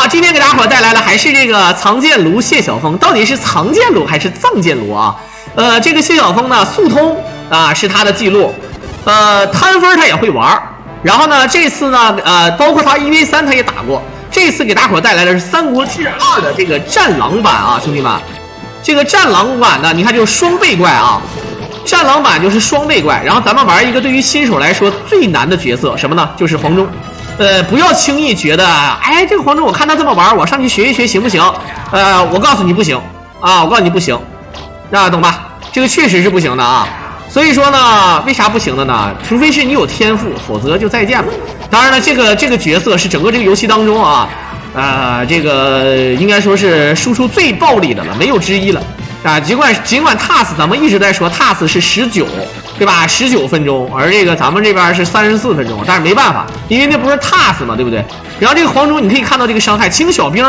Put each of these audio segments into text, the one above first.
好，今天给大家伙带来的还是这个藏剑炉谢晓峰，到底是藏剑炉还是藏剑炉啊？这个谢晓峰呢，速通啊是他的记录，摊分他也会玩，然后呢，这次呢，包括他1v3他也打过，这次给大伙带来的是《三国志2》的这个战狼版啊，兄弟们，这个战狼版呢，你看就是双倍怪啊，战狼版就是双倍怪，然后咱们玩一个对于新手来说最难的角色，什么呢？就是黄忠。不要轻易觉得，哎，这个黄忠我看他这么玩，我上去学一学行不行？我告诉你不行啊，我告诉你不行，那懂吧？这个确实是不行的啊。所以说呢，为啥不行的呢？除非是你有天赋，否则就再见吧。当然了，这个角色是整个这个游戏当中啊，这个应该说是输出最暴力的了，没有之一了。啊，尽管 TAS 咱们一直在说 TAS 是19，对吧？19分钟，而这个咱们这边是34分钟，但是没办法，因为那不是 TAS 嘛，对不对？然后这个黄忠，你可以看到这个伤害，轻小兵，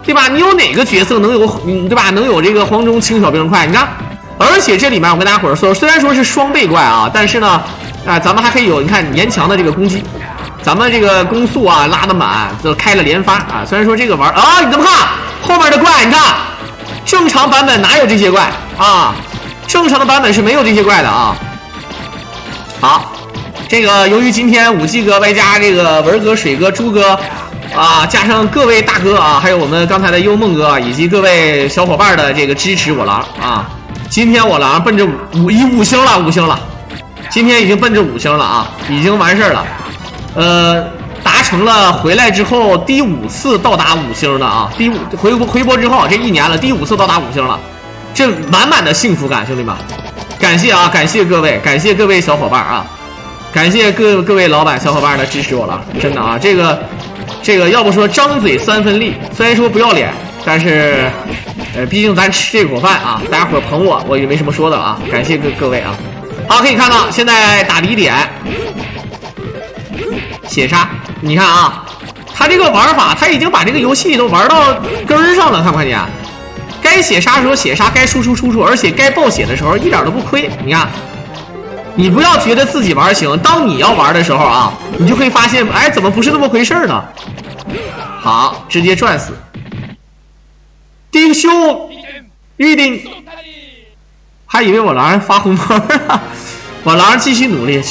对吧？你有哪个角色能有，对吧？能有这个黄忠轻小兵快？你看，而且这里面我跟大家伙说，虽然说是双倍怪啊，但是呢，咱们还可以有你看年强的这个攻击，咱们这个攻速啊拉得满，就开了连发啊。虽然说这个玩啊，你怎么看后面的怪？你看。正常版本哪有这些怪啊？正常的版本是没有这些怪的啊。好，这个由于今天5G哥外加这个文哥、水哥、朱哥啊，加上各位大哥啊，还有我们刚才的幽梦哥以及各位小伙伴的这个支持，我狼啊，今天我狼奔着5星了，今天已经奔着5星了啊，已经完事儿了，达成了回来之后第5次到达5星的啊，回国之后这1年了，第5次到达5星了，这满满的幸福感，兄弟们，感谢啊，感谢各位，感谢各位小伙伴啊，感谢各位老板小伙伴的支持我了，真的啊，这个要不说张嘴3分力，虽然说不要脸，但是毕竟咱吃这口饭啊，大家伙捧我也没什么说的啊，感谢各位啊。好，可以看到现在打敌点血杀，你看啊，他这个玩法，他已经把这个游戏都玩到根儿上了，看不看见？该血杀的时候血杀，该输出，而且该爆血的时候一点都不亏。你看，你不要觉得自己玩行，当你要玩的时候啊，你就会发现，哎，怎么不是那么回事呢？好，直接转死。丁修预定，还以为我狼发红包了，我狼继续努力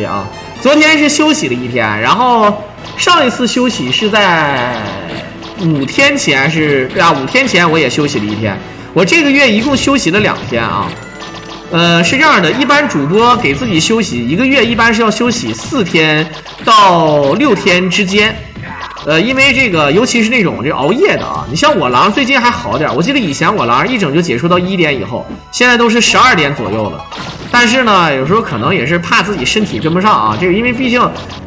啊！昨天是休息了1天，然后上一次休息是在5天前，是对啊，5天前我也休息了1天。我这个月一共休息了2天啊。是这样的，一般主播给自己休息1个月，一般是要休息4天到6天之间。因为这个，尤其是那种这熬夜的啊，你像我狼最近还好点，我记得以前我狼一整就结束到1点以后，现在都是12点左右了。但是呢，有时候可能也是怕自己身体跟不上啊，这个因为毕竟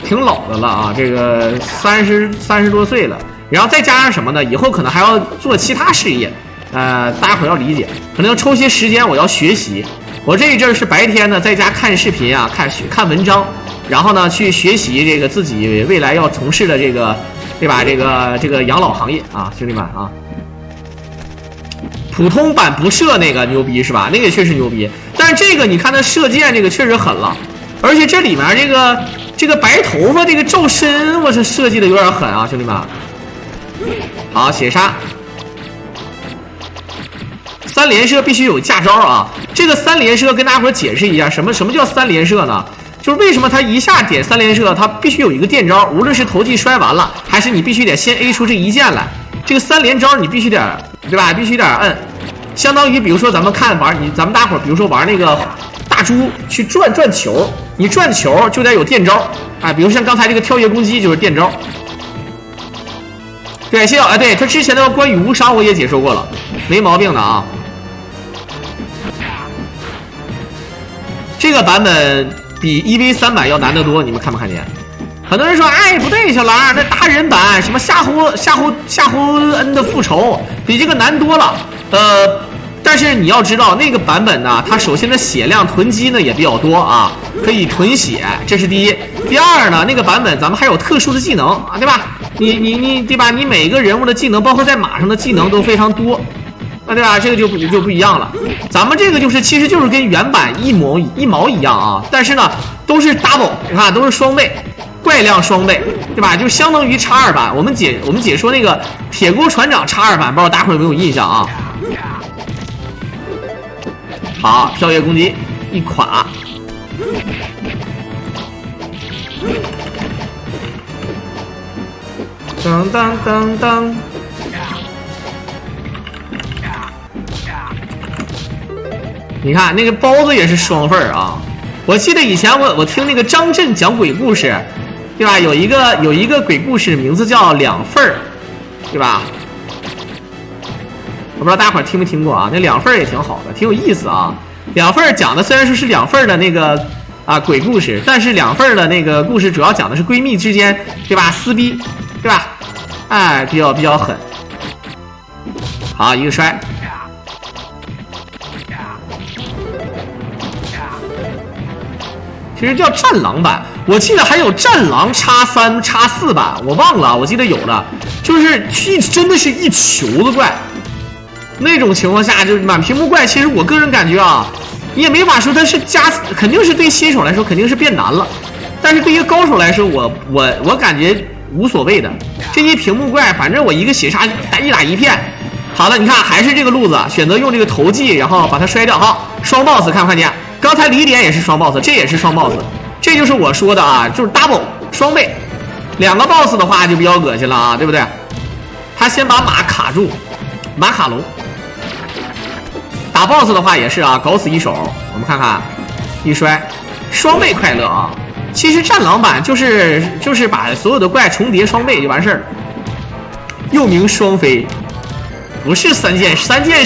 挺老的了啊，这个30多岁了，然后再加上什么呢？以后可能还要做其他事业，大家伙要理解，可能要抽些时间我要学习。我这一阵是白天呢在家看视频啊，看文章，然后呢去学习这个自己未来要从事的这个。对吧？这个养老行业啊，兄弟们啊，普通版不射那个牛逼是吧？那个确实牛逼，但是这个你看它射箭这个确实狠了，而且这里面这个白头发这个赵身，我是设计的有点狠啊，兄弟们。好，血杀，3连射必须有架招啊！这个3连射跟大家伙解释一下，什么叫3连射呢？就是为什么他一下点3连射，他必须有一个电招，无论是头技摔完了，还是你必须得先 A 出这一箭来，这个3连招你必须得，对吧？必须得摁，相当于比如说咱们大伙比如说玩那个大猪去转球，你转球就得有电招，比如像刚才这个跳跃攻击就是电招。对，对他之前的关于无伤我也解说过了，没毛病的啊。这个版本。比 1v3 版要难得多，你们看没看见？很多人说，哎，不对，小狼，那达人版什么夏侯恩的复仇比这个难多了。但是你要知道，那个版本呢，它首先的血量囤积呢也比较多啊，可以囤血，这是第一。第二呢，那个版本咱们还有特殊的技能啊，对吧？你对吧？你每个人物的技能，包括在马上的技能都非常多。对吧？这个就不一样了。咱们这个其实就是跟原版一毛一样啊，但是呢都是 double， 你看都是双倍。怪量双倍，对吧？就相当于X2版。我们解说那个铁锅船长X2版，不知道大家伙有没有印象啊？好，跳跃攻击一垮。当当当当。你看那个包子也是双份啊！我记得以前我听那个张震讲鬼故事，对吧？有一个鬼故事名字叫两份儿，对吧？我不知道大伙儿听没听过啊？那两份儿也挺好的，挺有意思啊。两份儿讲的虽然说是两份儿的那个鬼故事，但是两份儿的那个故事主要讲的是闺蜜之间，对吧？撕逼，对吧？哎，比较狠。好，一个摔。其实叫战狼版，我记得还有战狼X3、X4版，我忘了，我记得有的，就是真的是一球的怪，那种情况下就是满屏幕怪。其实我个人感觉啊，你也没法说它是肯定是对新手来说肯定是变难了，但是对于高手来说，我感觉无所谓的。这些屏幕怪，反正我一个血杀一打一片。好了，你看还是这个路子，选择用这个投技，然后把它摔掉。好，双 boss 看不看见？刚才李典也是双 boss， 这也是双 boss， 这就是我说的啊，就是 double 双倍。两个 boss 的话就比较恶心了啊，对不对？他先把马卡住，马卡龙。打 boss 的话也是啊，搞死一手。我们看看，一摔，双倍快乐啊！其实战狼版就是把所有的怪重叠双倍就完事儿，又名双飞。不是三剑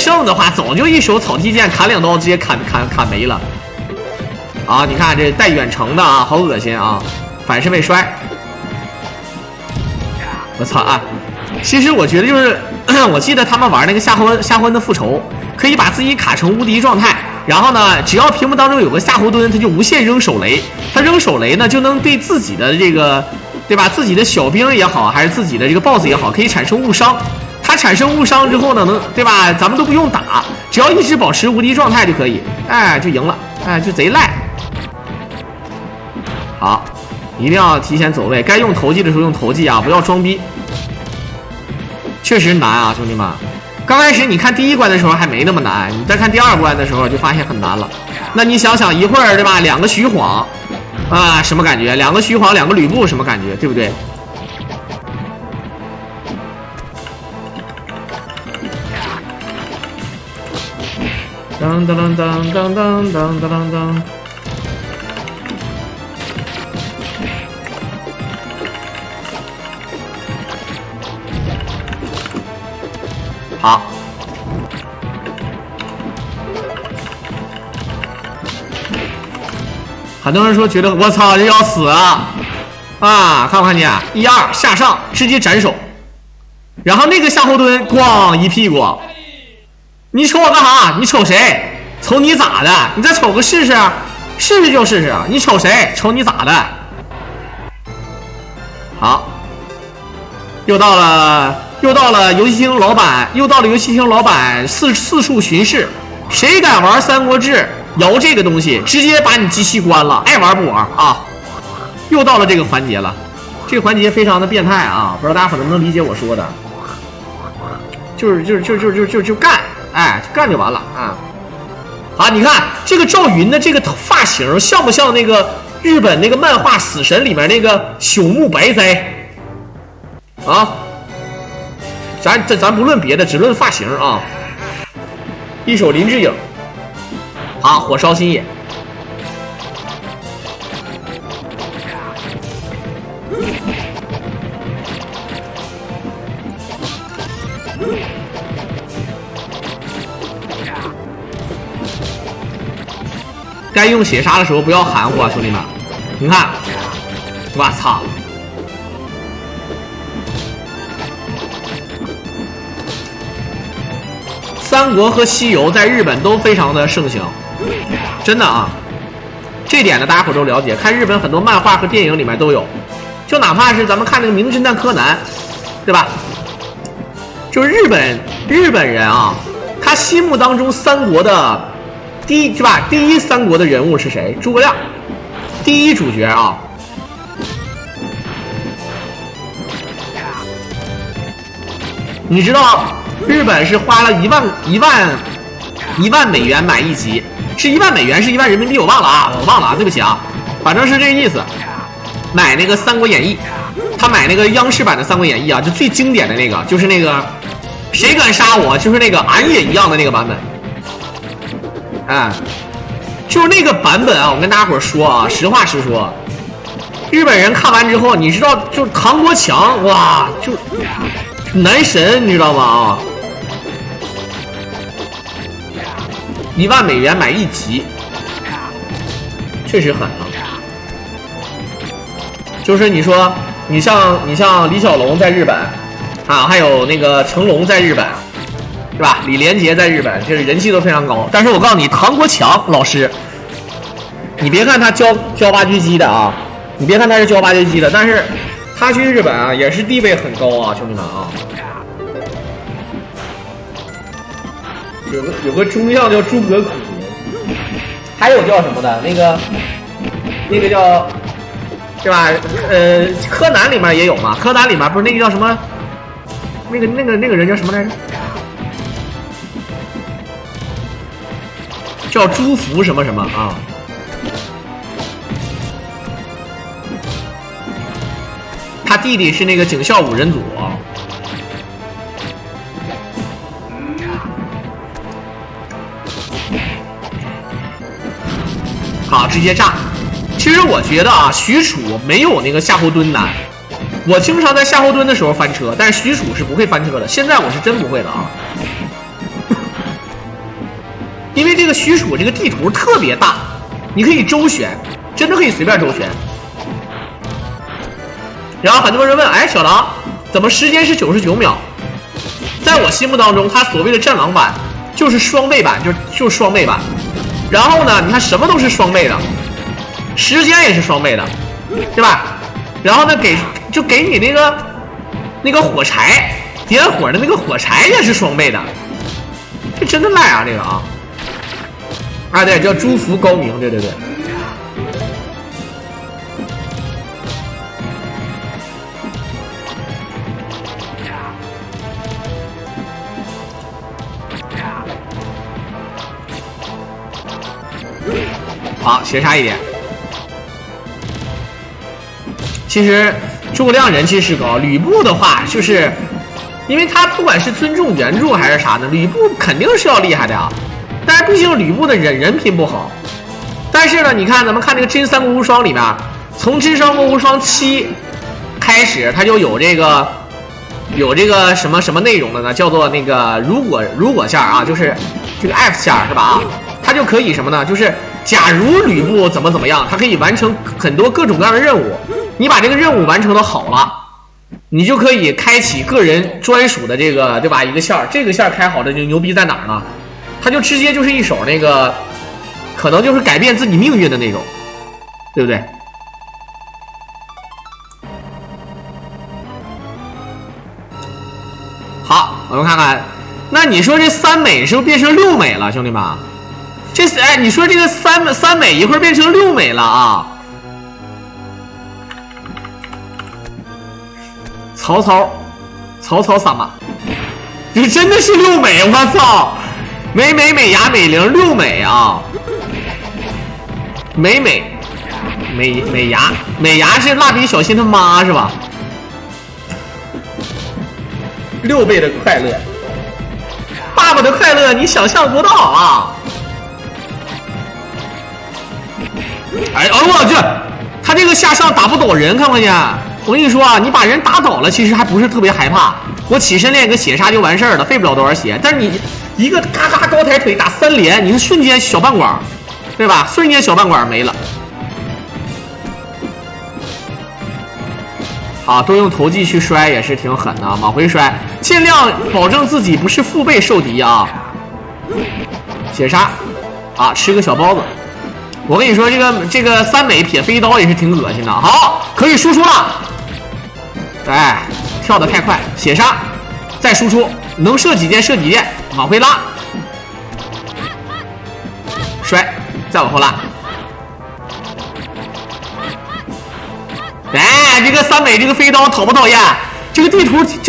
圣的话，早就一手草剃剑砍两刀，直接砍没了。啊，你看这带远程的啊，好恶心啊！反身被摔，我操啊！其实我觉得就是，我记得他们玩那个夏昏的复仇，可以把自己卡成无敌状态，然后呢，只要屏幕当中有个夏侯惇，他就无限扔手雷，他扔手雷呢就能对自己的这个，对吧？自己的小兵也好，还是自己的这个 BOSS 也好，可以产生误伤。它产生误伤之后呢，对吧？咱们都不用打，只要一直保持无敌状态就可以，哎，就赢了，哎，就贼赖。好，一定要提前走位，该用投技的时候用投技啊，不要装逼。确实难啊，兄弟们。刚开始你看第一关的时候还没那么难，你再看第二关的时候就发现很难了。那你想想一会儿，对吧？两个徐晃啊，什么感觉？两个徐晃，两个吕布，什么感觉？对不对？当当当当当当当当当。好，很多人说觉得我操这要死啊！看不看见？1、2下上直接斩首，然后那个夏侯惇咣一屁股。你瞅我干啥？你瞅谁？瞅你咋的？你再瞅个试试，试试就试试。你瞅谁？瞅你咋的？好，又到了游戏厅老板，四处巡视。谁敢玩《三国志》摇这个东西，直接把你机器关了，爱玩不玩啊？又到了这个环节了，这个环节非常的变态啊！不知道大家伙能不能理解我说的？就干。哎，干就完了啊！好，你看这个赵云的这个发型像不像那个日本那个漫画《死神》里面那个朽木白哉啊？咱不论别的，只论发型啊。一手林志颖，好，火烧新野。该用血杀的时候不要含糊啊，兄弟们！你看，我操！三国和西游在日本都非常的盛行，真的啊！这点呢，大家伙都了解。看日本很多漫画和电影里面都有，就哪怕是咱们看那个《名侦探柯南》，对吧？就是日本人啊，他心目当中三国的。第一三国的人物是谁？诸葛亮，第一主角啊。你知道日本是花了1万美元买1集，是1万美元，是1万人民币，我忘了啊，对不起啊，反正是这个意思。买那个《三国演义》，他买那个央视版的《三国演义》啊，就最经典的那个，就是那个谁敢杀我，就是那个俺也一样的那个版本。哎，就是那个版本啊，我跟大家伙说啊，实话实说，日本人看完之后，你知道，就是唐国强，哇，就男神，你知道吗？啊，1万美元买1集，确实狠啊。就是你说，你像李小龙在日本啊，还有那个成龙在日本。是吧？李连杰在日本，这人气都非常高。但是我告诉你，唐国强老师，你别看他教挖掘机的啊，你别看他是教挖掘机的，但是他去日本啊，也是地位很高啊，兄弟们啊。有个中将叫诸葛孔，还有叫什么的，那个叫，对吧？柯南里面也有嘛，柯南里面不是那个叫什么？那个人叫什么来着？叫朱福什么什么啊？他弟弟是那个警校5人组啊。好，直接炸。其实我觉得啊，许褚没有那个夏侯惇难。我经常在夏侯惇的时候翻车，但是许褚是不会翻车的。现在我是真不会的啊。因为这个许褚这个地图特别大，你可以周旋，真的可以随便周旋。然后很多人问，哎，小狼，怎么时间是99秒？在我心目当中，它所谓的战狼版就是双倍版，就是双倍版。然后呢，你看什么都是双倍的，时间也是双倍的，对吧？然后呢，给你那个火柴点火的那个火柴也是双倍的，这真的赖啊，这个啊。啊，对，叫朱福高明，对。好，斜杀一点。其实诸葛亮人气是高，吕布的话，就是因为他不管是尊重原著还是啥呢，吕布肯定是要厉害的呀。但是毕竟吕布的人品不好，但是呢，你看咱们看这个《真三国无双》里面，从《真三国无双7》开始，它就有这个什么内容的呢？叫做那个如果线啊，就是这个 F 线是吧？啊，它就可以什么呢？就是假如吕布怎么样，它可以完成很多各种各样的任务。你把这个任务完成的好了，你就可以开启个人专属的这个，对吧？一个线，这个线开好了就牛逼在哪儿呢？他就直接就是一手那个，可能就是改变自己命运的那种，对不对？好，我们看看，那你说这3美是不是变成6美了，兄弟们？哎，你说这个三美一会儿变成6美了啊？曹操萨玛，这真的是6美，我操！美牙美玲6美啊，美牙是蜡笔小新他妈是吧？6倍的快乐，爸爸的快乐你想象不到啊！哎，我去，他这个下上打不倒人，看不看见？我跟你说啊，你把人打倒了，其实还不是特别害怕。我起身练个血杀就完事儿了，费不了多少血。但是你一个嘎嘎高抬腿打3连，你是瞬间小半管，对吧？瞬间小半管没了。好，多用投技去摔也是挺狠的，往回摔，尽量保证自己不是腹背受敌啊。血杀，啊，吃个小包子。我跟你说，这个3美撇飞刀也是挺恶心的。好，可以输出了。哎，跳得太快，血杀，再输出，能射几箭射几箭，往回拉，摔，再往后拉。哎，这个3美这个飞刀讨不讨厌？这个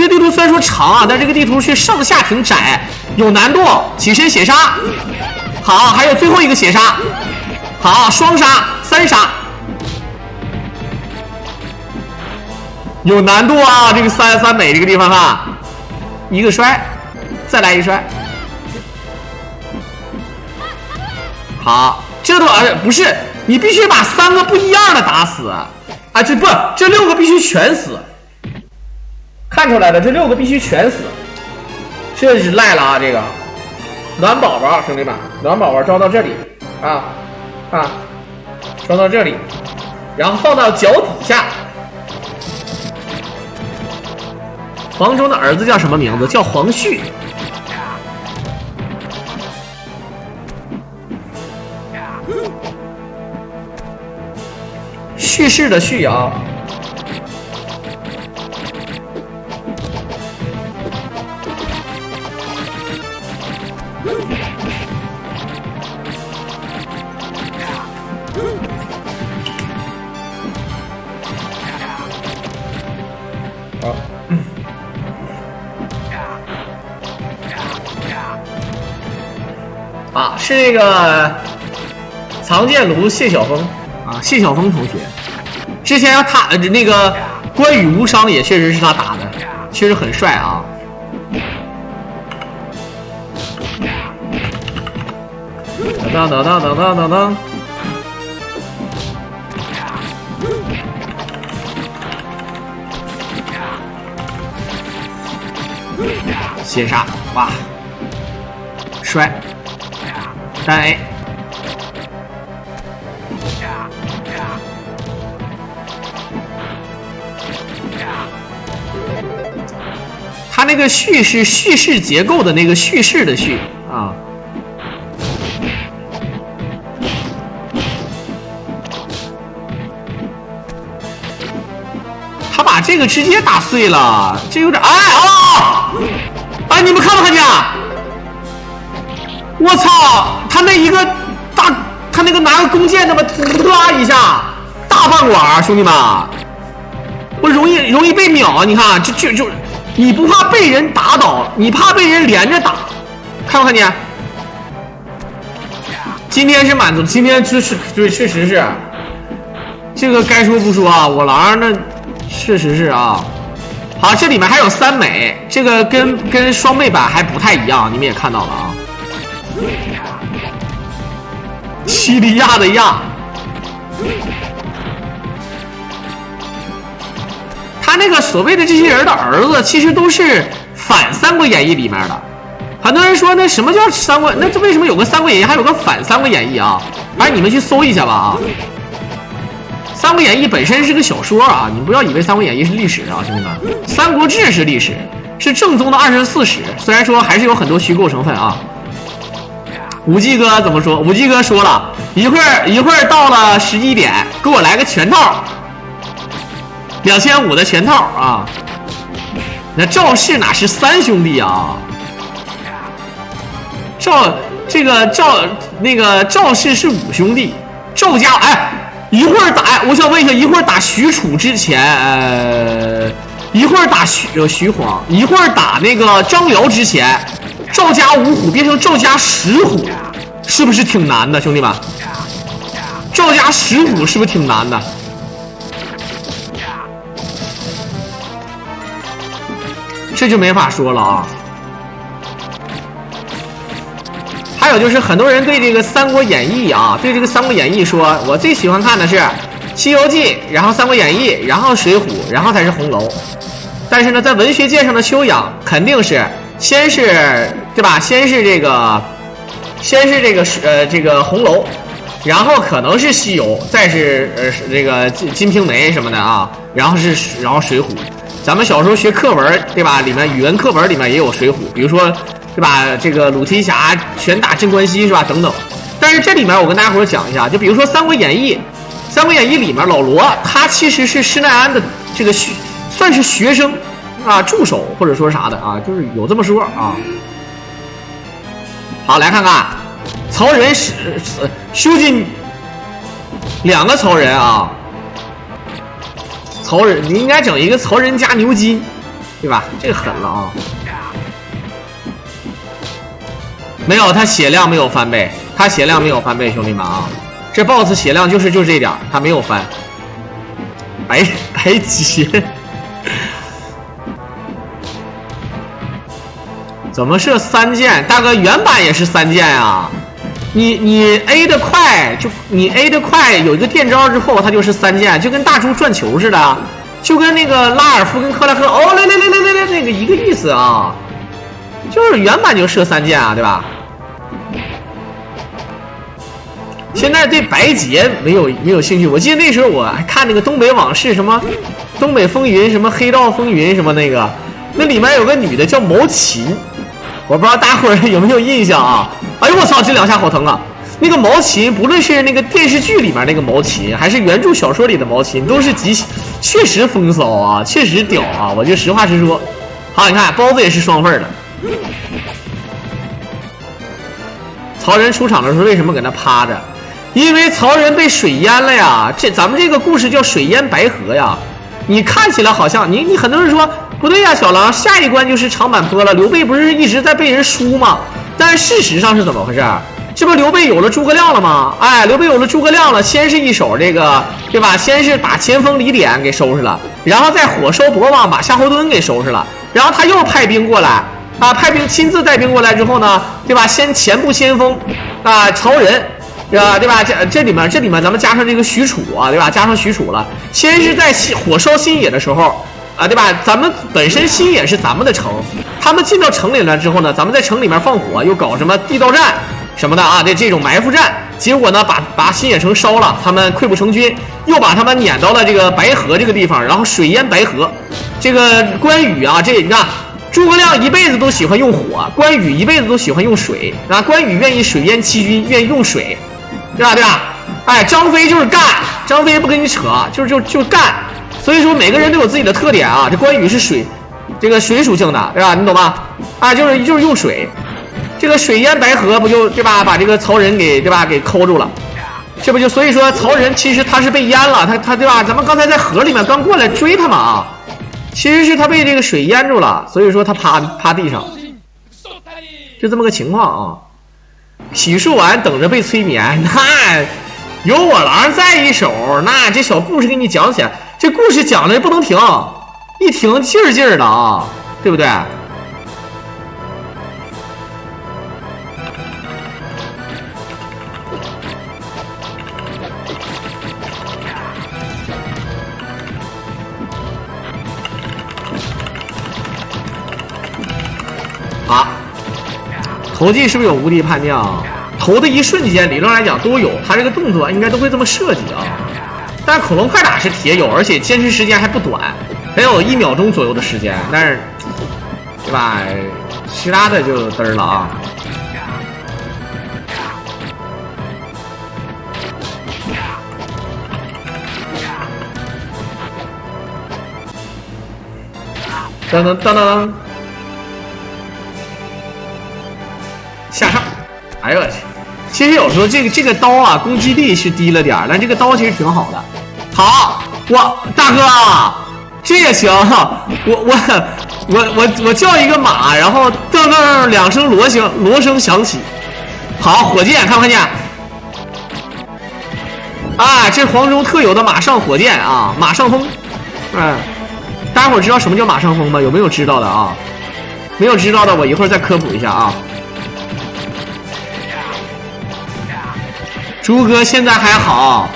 地图虽然说长啊，但这个地图却上下挺窄，有难度。起身血杀，好，还有最后一个血杀，好，双杀3杀，有难度啊！这个三美这个地方哈，一个摔，再来一摔，好，这都不是，你必须把3个不一样的打死啊！这6个必须全死。看出来了，这6个必须全死，这是赖了啊！这个暖宝宝，兄弟们，暖宝宝装到这里啊，装到这里，然后放到脚底下。黄忠的儿子叫什么名字？叫黄旭。叙事的叙啊。是那个藏剑炉谢晓峰啊，谢晓峰同学，之前他那个关羽无伤也确实是他打的，确实很帅啊。当，血杀，哇，摔。单 A， 他那个叙事结构的那个叙事的叙啊，他把这个直接打碎了，这有点你们看没看见？我操！他那一个他那个拿个弓箭那么啦一下，大饭馆，兄弟们，我容易被秒。你看，就你不怕被人打倒，你怕被人连着打，看没看见？今天是满足，今天对，确实是，这个该说不说啊，我狼那确实是啊。好，这里面还有3美，这个跟双倍版还不太一样，你们也看到了啊。西利亚的亚，他那个所谓的这些人的儿子，其实都是反《三国演义》里面的。很多人说，那什么叫三国？那这为什么有个《三国演义》，还有个反《三国演义》啊？反正你们去搜一下吧啊！《三国演义》本身是个小说啊，你不要以为《三国演义》是历史啊，兄弟们，《三国志》是历史，是正宗的24史，虽然说还是有很多虚构成分啊。武技哥怎么说？武技哥说了一会儿到了11点，给我来个全套，2500的全套啊！那赵氏哪是3兄弟啊？赵氏是5兄弟，赵家一会儿打，我想问一下，一会儿打许褚之前，一会儿打徐晃，一会儿打那个张辽之前，赵家5虎变成赵家10虎，是不是挺难的，兄弟们？赵家10虎是不是挺难的？这就没法说了啊。还有就是很多人对这个《三国演义》啊，对这个《三国演义》说，我最喜欢看的是《西游记》，然后《三国演义》，然后《水浒》，然后才是《红楼》。但是呢，在文学界上的修养肯定是先是对吧？先是这个红楼，然后可能是西游，再是这个金瓶梅什么的啊，然后水浒。咱们小时候学课文对吧？里面语文课文里面也有水浒，比如说对吧？这个鲁提辖拳打镇关西是吧？等等。但是这里面我跟大家伙讲一下，就比如说《三国演义》，《三国演义》里面老罗他其实是施耐庵的这个算是学生啊，助手或者说啥的啊，就是有这么说啊。好，来看看曹仁修进2个曹仁啊。曹仁，你应该整一个曹仁加牛筋对吧？这个狠了啊！没有，他血量没有翻倍，他血量没有翻倍，兄弟们啊！这 BOSS 血量就这点，他没有翻，白劫。怎么是3键？大哥，原版也是3键啊！你 A 的快，你 A 的快，有一个电招之后，它就是3键，就跟大猪转球似的，就跟那个拉尔夫跟克拉克来那个一个意思啊，就是原版就射3键啊，对吧？现在对白劫没有兴趣。我记得那时候我还看那个东北往事，什么东北风云，什么黑道风云，什么那个，那里面有个女的叫毛琴，我不知道大伙儿有没有印象啊？哎呦我操，这2下好疼啊！那个毛琴，不论是那个电视剧里面那个毛琴，还是原著小说里的毛琴，都是确实风骚啊，确实屌啊！我就实话实说。好，你看包子也是双份的。曹仁出场的时候为什么搁那趴着？因为曹仁被水淹了呀！咱们这个故事叫水淹白河呀。你看起来好像你很多人说不对呀，小狼，下一关就是长坂坡了。刘备不是一直在被人输吗？但是事实上是怎么回事？这不刘备有了诸葛亮了吗？哎，刘备有了诸葛亮了，先是一手这个，对吧？先是把前锋李典给收拾了，然后再火烧博望，把夏侯惇给收拾了，然后他又派兵过来啊，派兵亲自带兵过来之后呢，对吧？先前部先锋啊，曹仁。对吧？这里面咱们加上这个许褚啊，对吧？加上许褚了。先是在火烧新野的时候啊，对吧？咱们本身新野是咱们的城，他们进到城里来之后呢，咱们在城里面放火，又搞什么地道战什么的啊，这种埋伏战，结果呢把新野城烧了，他们溃不成军，又把他们撵到了这个白河这个地方，然后水淹白河。这个关羽啊，你看。诸葛亮一辈子都喜欢用火，关羽一辈子都喜欢用水啊。关羽愿意水淹七军，愿意用水，对吧？哎，张飞就是干，张飞不跟你扯，就干。所以说每个人都有自己的特点啊。这关羽是水属性的，对吧？你懂吗？啊，就是用水，这个水淹白河不就对吧？把这个曹仁给对吧给扣住了，这不就所以说曹仁其实他是被淹了，他对吧？咱们刚才在河里面刚过来追他们啊。其实是他被这个水淹住了，所以说他趴地上，就这么个情况啊。洗漱完等着被催眠，那有我狼在一手，那这小故事给你讲起来，这故事讲的不能停，一停劲儿的啊，对不对？啊，投技是不是有无敌叛将？投的一瞬间，理论来讲都有，他这个动作应该都会这么设计啊。但恐龙快打是铁有，而且坚持时间还不短，还有1秒钟左右的时间，但是，对吧？其他的就嘚儿了啊。噔噔噔噔。下上，哎呦我去！其实有时候这个刀啊，攻击力是低了点，但这个刀其实挺好的。好，大哥，这也行。我叫一个马，然后噔噔2声锣声响起。好，火箭看不看见？啊，这黄忠特有的马上火箭啊，马上风。大家伙知道什么叫马上风吗？有没有知道的啊？没有知道的，我一会儿再科普一下啊。朱哥现在还好，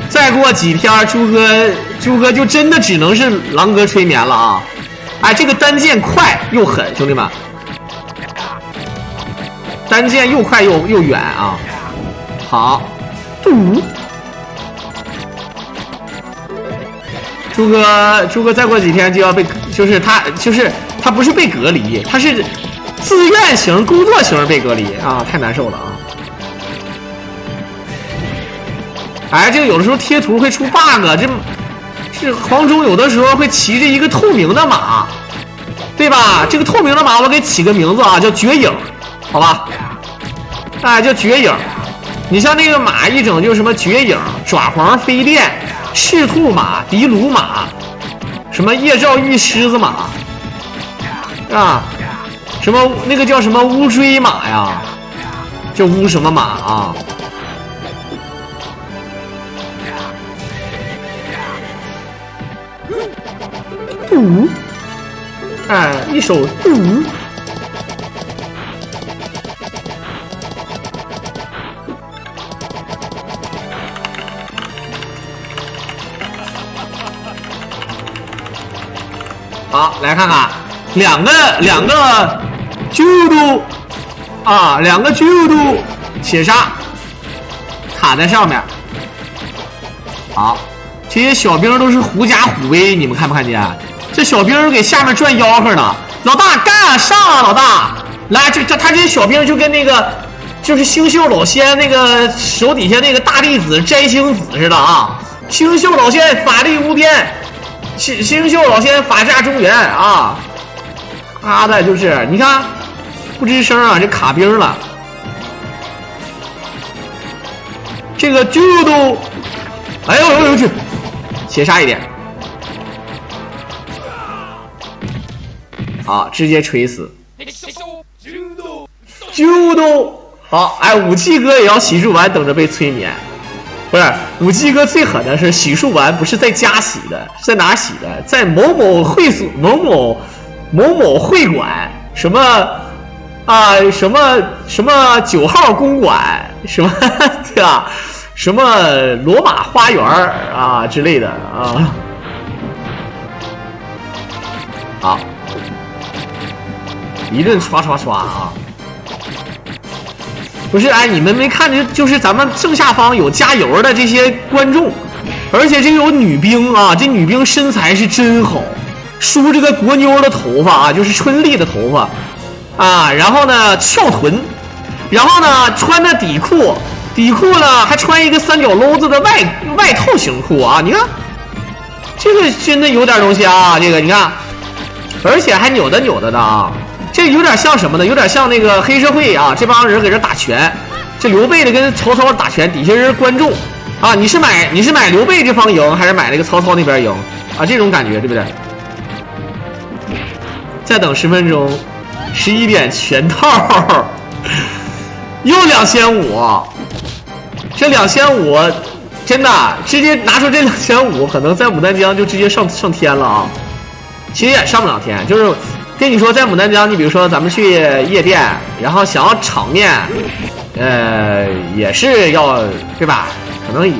再过几天朱哥就真的只能是狼哥催眠了啊！哎，这个单剑快又狠，兄弟们，单剑又快又远啊！好，朱哥再过几天就要被，就是他不是被隔离，他是自愿型工作型被隔离啊，太难受了啊！哎，这个有的时候贴图会出 bug， 这黄忠有的时候会骑着一个透明的马，对吧？这个透明的马我给起个名字啊，叫绝影，好吧？哎，叫绝影。你像那个马一整就是什么绝影、爪黄飞电、赤兔马、迪卢马，什么夜照玉狮子马，啊，什么那个叫什么乌骓马呀？叫乌什么马啊？哎，一手好，来看看两个啾嘟啊，两个啾嘟血杀卡在上面。好，这些小兵都是狐假虎威，你们看不看见？这小兵给下面转吆喝呢，老大干上啊，老大来，他这些小兵就跟那个就是星宿老仙那个手底下那个大弟子摘星子似的啊，星宿老仙法力无边。星宿老仙法驾中原啊！他的就是你看，不吱声啊，这卡兵了。这个就都，哎呦呦呦去，血杀一点，好，直接锤死。就都好，哎，武器哥也要洗漱完，等着被催眠。不是，武器哥最狠的是洗漱完不是在家洗的，是在哪洗的？在某某会所、某某会馆，什么啊？什么9号公馆，什么对吧？什么罗马花园啊之类的啊。好，一顿刷刷刷啊！不是，哎，你们没看见，就是咱们正下方有加油的这些观众，而且这有女兵啊，这女兵身材是真好，梳这个国妞的头发啊，就是春丽的头发啊，然后呢翘臀，然后呢穿的底裤呢还穿一个三角篓子的外套型裤啊，你看这个真的有点东西啊，这个你看，而且还扭的的啊。这有点像什么呢？有点像那个黑社会啊，这帮人搁这打拳，这刘备的跟曹操打拳，底下人观众啊，你是买刘备这方赢，还是买那个曹操那边赢啊？这种感觉对不对？再等10分钟，11点全套，又2500，这2500真的直接拿出这2500，可能在牡丹江就直接上天了啊！其实也上不了天，就是。跟你说，在牡丹江，你比如说咱们去夜店，然后想要场面，也是要对吧？可能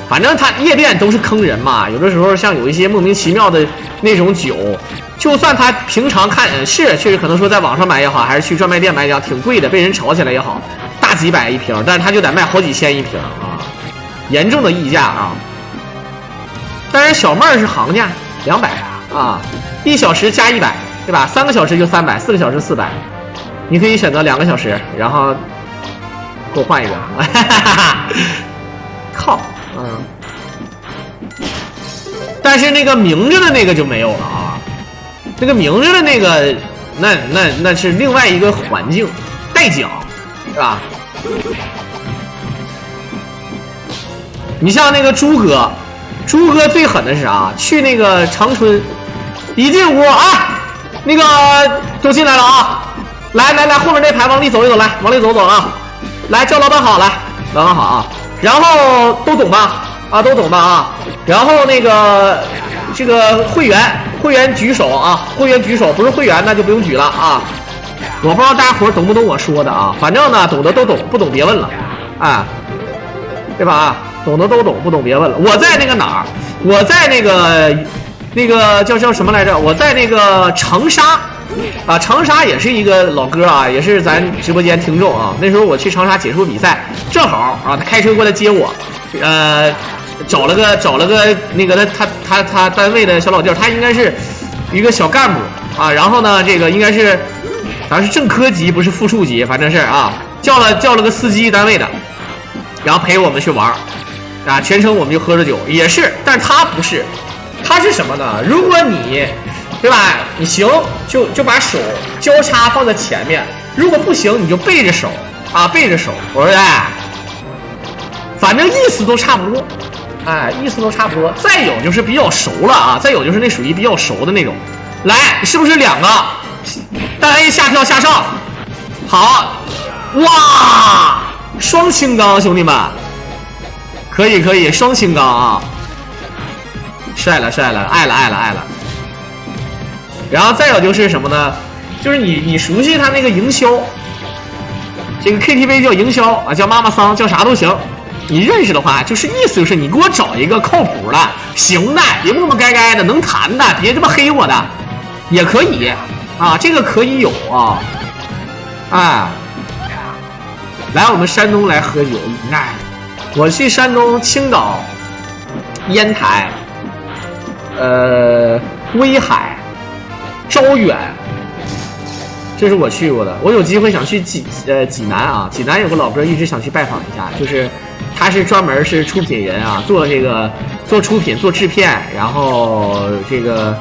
反正他夜店都是坑人嘛。有的时候像有一些莫名其妙的那种酒，就算他平常看是确实可能说在网上买也好，还是去专卖店买也好，挺贵的，被人炒起来也好，大几百一瓶，但是他就得卖好几千一瓶啊，严重的溢价啊。但是小妹儿是行价200啊，1小时加100。对吧？3个小时就300，4个小时400，你可以选择2个小时，然后给我换一个。靠，但是那个明着的那个就没有了啊，那个明着的那个，那是另外一个环境，带奖，是吧？你像那个朱哥最狠的是啥？去那个长春，一进屋啊。那个都进来了啊！来，后面那排往里走一走，来，往里走啊！来，叫老板好，来，老板好啊！然后都懂吧？啊，都懂吧？啊！然后那个这个会员举手啊！会员举手，不是会员那就不用举了啊！我不知道大家伙懂不懂我说的啊？反正呢，懂的都懂，不懂别问了，啊，对吧？啊，懂的都懂，不懂别问了。我在那个哪儿？我在那个叫什么来着？我在那个长沙，啊，长沙也是一个老哥啊，也是咱直播间听众啊。那时候我去长沙解说比赛，正好啊，他开车过来接我，找了个那个他单位的小老弟，他应该是一个小干部啊。然后呢，这个应该是咱是正科级，不是副处级，反正是啊，叫了个司机单位的，然后陪我们去玩啊，全程我们就喝着酒，也是，但是他不是。他是什么呢？如果你，对吧？你行就把手交叉放在前面，如果不行你就背着手啊，背着手。我说哎，反正意思都差不多，哎，意思都差不多。再有就是比较熟了啊，再有就是那属于比较熟的那种。来，是不是2个单 A 下跳下上，好，哇，双轻钢，兄弟们，可以可以，双轻钢啊，帅了帅了，爱了爱了爱了。然后再有就是什么呢？就是你熟悉他那个营销，这个 KTV 叫营销啊，叫妈妈桑，叫啥都行。你认识的话，就是意思就是你给我找一个靠谱的、行的，别不那么该该的，能谈的，别这么黑我的，也可以啊，这个可以有啊，哎，来我们山东来喝酒，哎，我去山东青岛、烟台、威海、招远。这是我去过的，我有机会想去济南啊，济南有个老哥一直想去拜访一下，就是他是专门是出品人啊，做出品做制片，然后这个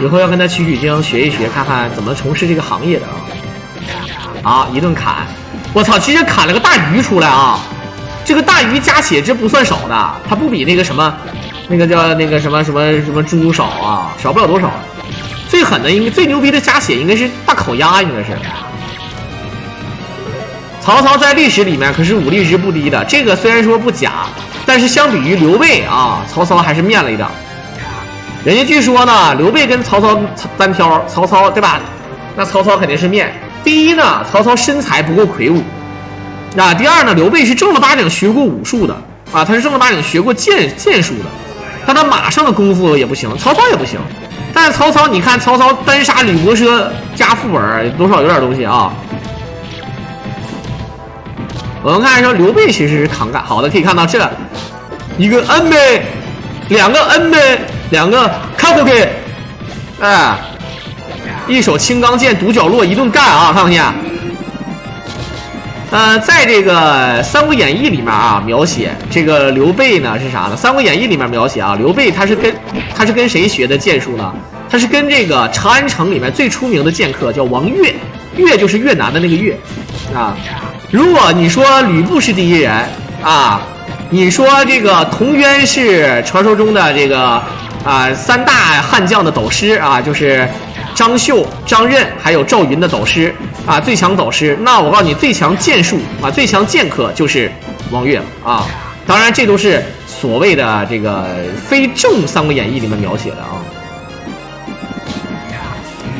以后要跟他取取经学一学，看看怎么从事这个行业的啊。啊，一顿砍，我操，直接砍了个大鱼出来啊！这个大鱼加血值不算少的，它不比那个什么，那个叫那个什么猪少啊，少不了多少。最狠的最牛逼的加血应该是大烤鸭，应该是。曹操在历史里面可是武力值不低的，这个虽然说不假，但是相比于刘备啊，曹操还是面了一点。人家据说呢，刘备跟曹操单挑，曹操对吧？那曹操肯定是面。第一呢，曹操身材不够魁梧啊。第二呢，刘备是正儿八经学过武术的啊，他是正儿八经学过剑术的，但他马上的功夫也不行，曹操也不行。但是曹操，你看曹操单杀吕伯奢加副本，多少有点东西啊。我们看说刘备其实是扛干，好的，可以看到这一个 N 呗，两个 N 呗，两个看不给，哎，一手青钢剑独角落一顿干啊，看不见？在这个《三国演义》里面啊，描写这个刘备呢是啥呢？《三国演义》里面描写啊，刘备他是跟谁学的剑术呢？他是跟这个长安城里面最出名的剑客叫王越，越就是越南的那个越啊。如果你说吕布是第一人啊，你说这个童渊是传说中的这个三大悍将的导师啊，就是张绣、张任还有赵云的导师啊，最强导师。那我告诉你，最强剑术啊，最强剑客就是王越了啊。当然，这都是所谓的这个非正《三国演义》里面描写的啊。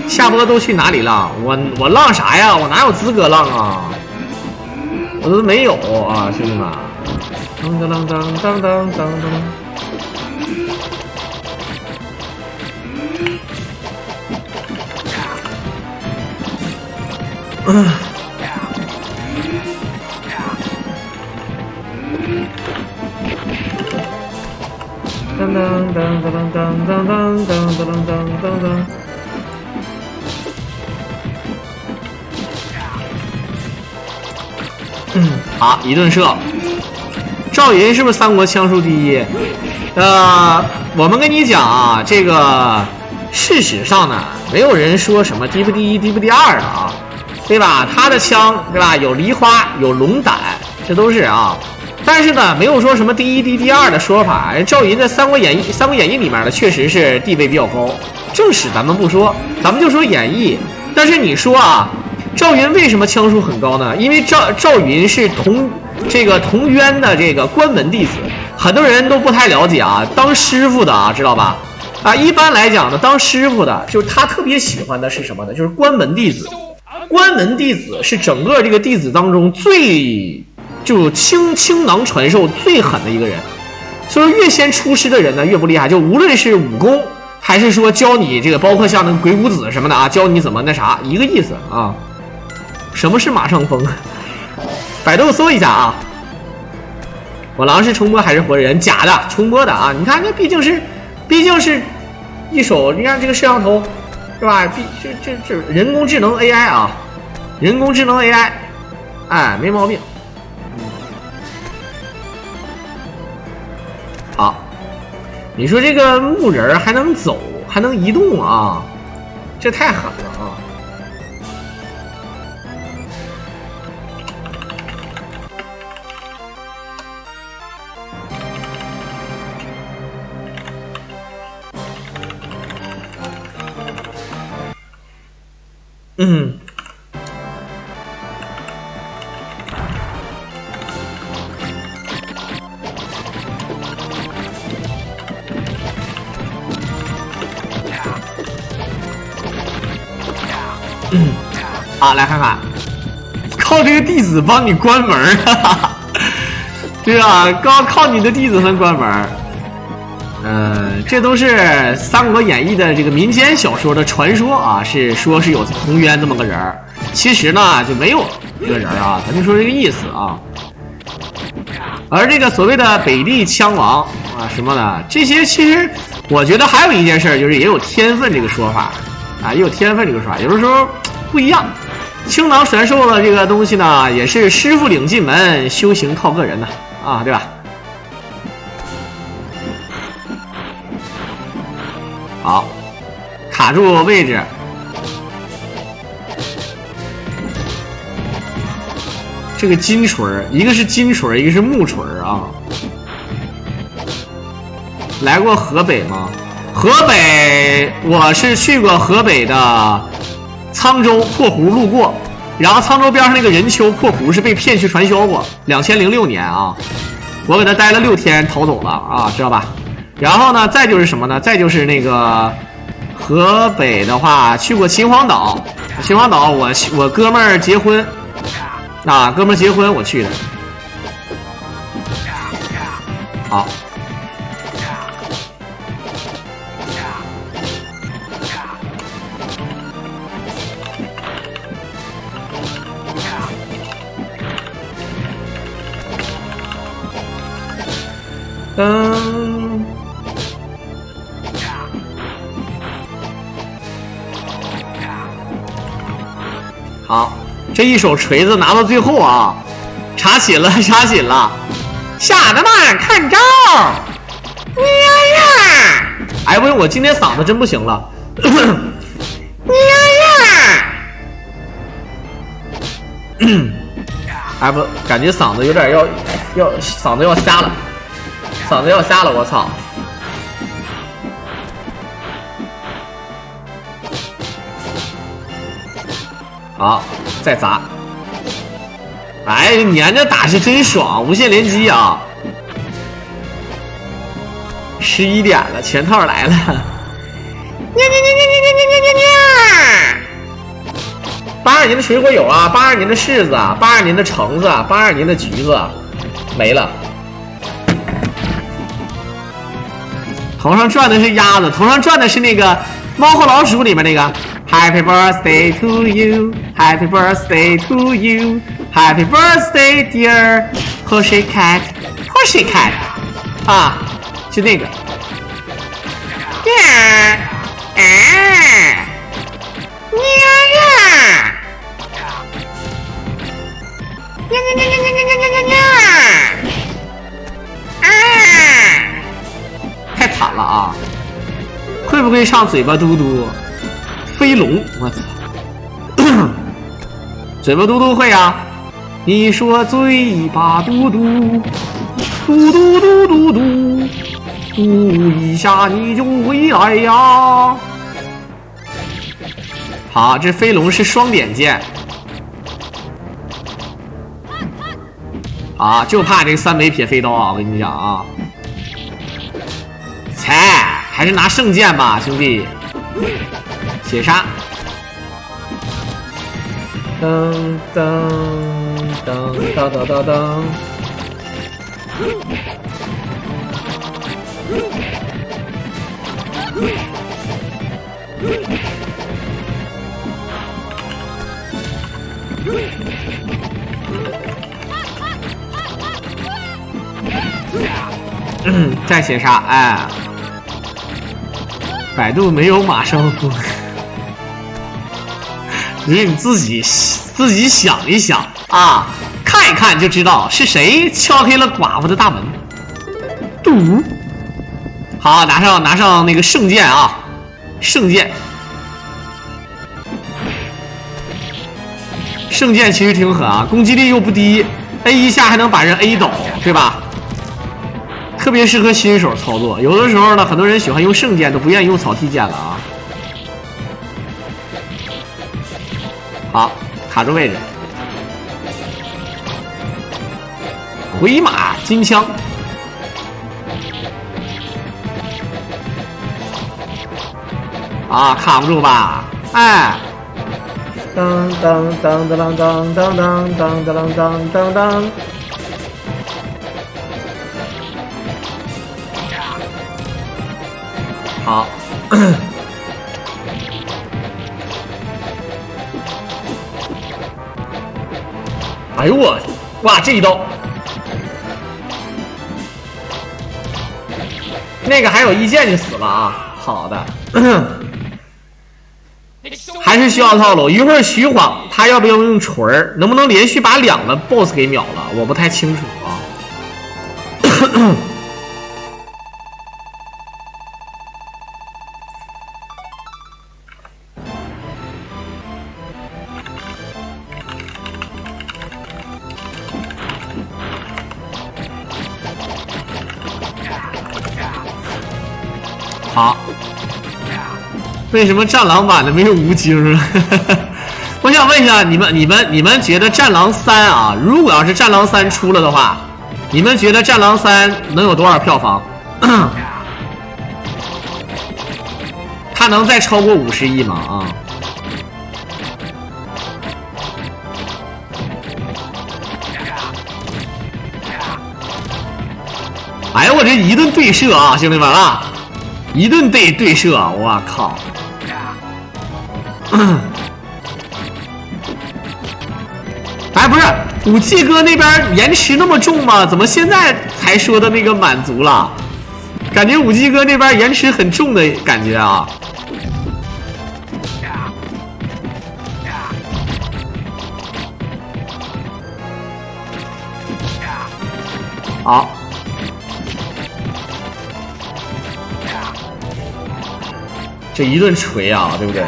下播都去哪里浪？我浪啥呀？我哪有资格浪啊？我都没有啊，兄弟们！当当当当当当当当。当当当当当当当当当当当当。好，一顿射。赵云是不是三国枪术第一？我们跟你讲啊，这个事实上呢，没有人说什么第不第一、第不第二的啊，对吧？他的枪，对吧？有梨花，有龙胆，这都是啊。但是呢，没有说什么第一、第二的说法。赵云在《三国演义》里面呢，确实是地位比较高。正史咱们不说，咱们就说演义。但是你说啊。赵云为什么枪术很高呢？因为赵云是童渊的这个关门弟子，很多人都不太了解啊。当师傅的啊，知道吧？啊，一般来讲呢，当师傅的就是他特别喜欢的是什么呢？就是关门弟子。关门弟子是整个这个弟子当中最就倾囊传授最狠的一个人。所以说越先出师的人呢越不厉害，就无论是武功还是说教你这个，包括像那个鬼谷子什么的啊，教你怎么那啥，一个意思啊。什么是马上风？百度搜一下啊。我狼是重播还是活人？假的，重播的啊！你看，这毕竟是一手，你看这个摄像头，是吧？这人工智能 AI 啊，人工智能 AI， 哎，没毛病。好，你说这个木人还能走，还能移动啊，这太狠了啊！嗯。好，来看看，靠这个弟子帮你关门，哈哈，对吧？靠你的弟子们关门。这都是《三国演义》的这个民间小说的传说啊，说是有彭渊这么个人儿，其实呢就没有这个人啊，咱就说这个意思啊。而这个所谓的北地枪王啊什么的，这些其实我觉得还有一件事，就是也有天分这个说法啊，也有天分这个说法，有的时候不一样。青囊传授的这个东西呢，也是师傅领进门，修行靠个人的啊，对吧？好，卡住位置。这个金锤，一个是金锤，一个是木锤啊。来过河北吗？河北我是去过河北的沧州（括弧路过），然后沧州边上那个任丘（括弧）是被骗去传销过。2006年啊，我给他待了6天，逃走了啊，知道吧？然后呢，再就是什么呢？再就是那个河北的话，去过秦皇岛。秦皇岛我哥们儿结婚，啊，哥们儿结婚我去的。好。好，这一手锤子拿到最后啊，查寝了，查寝了，小的们看招！呀呀！哎，不是，我今天嗓子真不行了。呀呀！哎不，感觉嗓子有点要嗓子要瞎了，嗓子要瞎了，我操！好，再砸！哎，粘着打是真爽，无限连击啊！11点了，全套来了。82年的水果有啊，82年的柿子啊，82年的橙子啊，82年的橘子啊，没了。头上转的是鸭子，头上转的是那个《猫和老鼠》里面那个。Happy birthday to you, Happy birthday to you, Happy birthday dear Pussycat, Pussycat 啊，就那个。呀，啊，呀呀，啊，太惨了啊！会不会唱嘴巴嘟嘟？飞龙，我操！嘴巴嘟嘟会啊！你说嘴巴嘟嘟，嘟嘟嘟嘟嘟，嘟一下你就回来呀！好，这飞龙是双点剑。啊，就怕这个3枚撇飞刀啊！我跟你讲啊，切，还是拿圣剑吧，兄弟。血杀，噔噔噔噔噔噔噔，再血杀，哎，百度没有马上说。你自己想一想啊，看一看就知道是谁敲开了寡妇的大门。嘟，好，拿上那个圣剑啊，圣剑，圣剑其实挺狠啊，攻击力又不低 ，A 一下还能把人 A 倒，对吧？特别适合新手操作。有的时候呢，很多人喜欢用圣剑，都不愿意用草剃剑了啊。卡住位置。回马金枪。啊，卡不住吧？哎。当当当当当当当当当当当当。好。哎呦我，哇，这一刀，那个还有一剑就死了啊！好的，还是需要套路。一会儿徐晃他要不要用锤儿？能不能连续把2个 BOSS 给秒了？我不太清楚啊。好，为什么战狼版的没有吴京啊？我想问一下你们觉得战狼3啊，如果要是战狼3出了的话，你们觉得战狼3能有多少票房？它能再超过50亿吗？啊？哎呀，我这一顿对射啊，兄弟们啊！一顿对射，我靠！哎，不是，5G 哥那边延迟那么重吗？怎么现在才说的那个满足了？感觉5G 哥那边延迟很重的感觉啊！好。这一顿锤啊，对不对？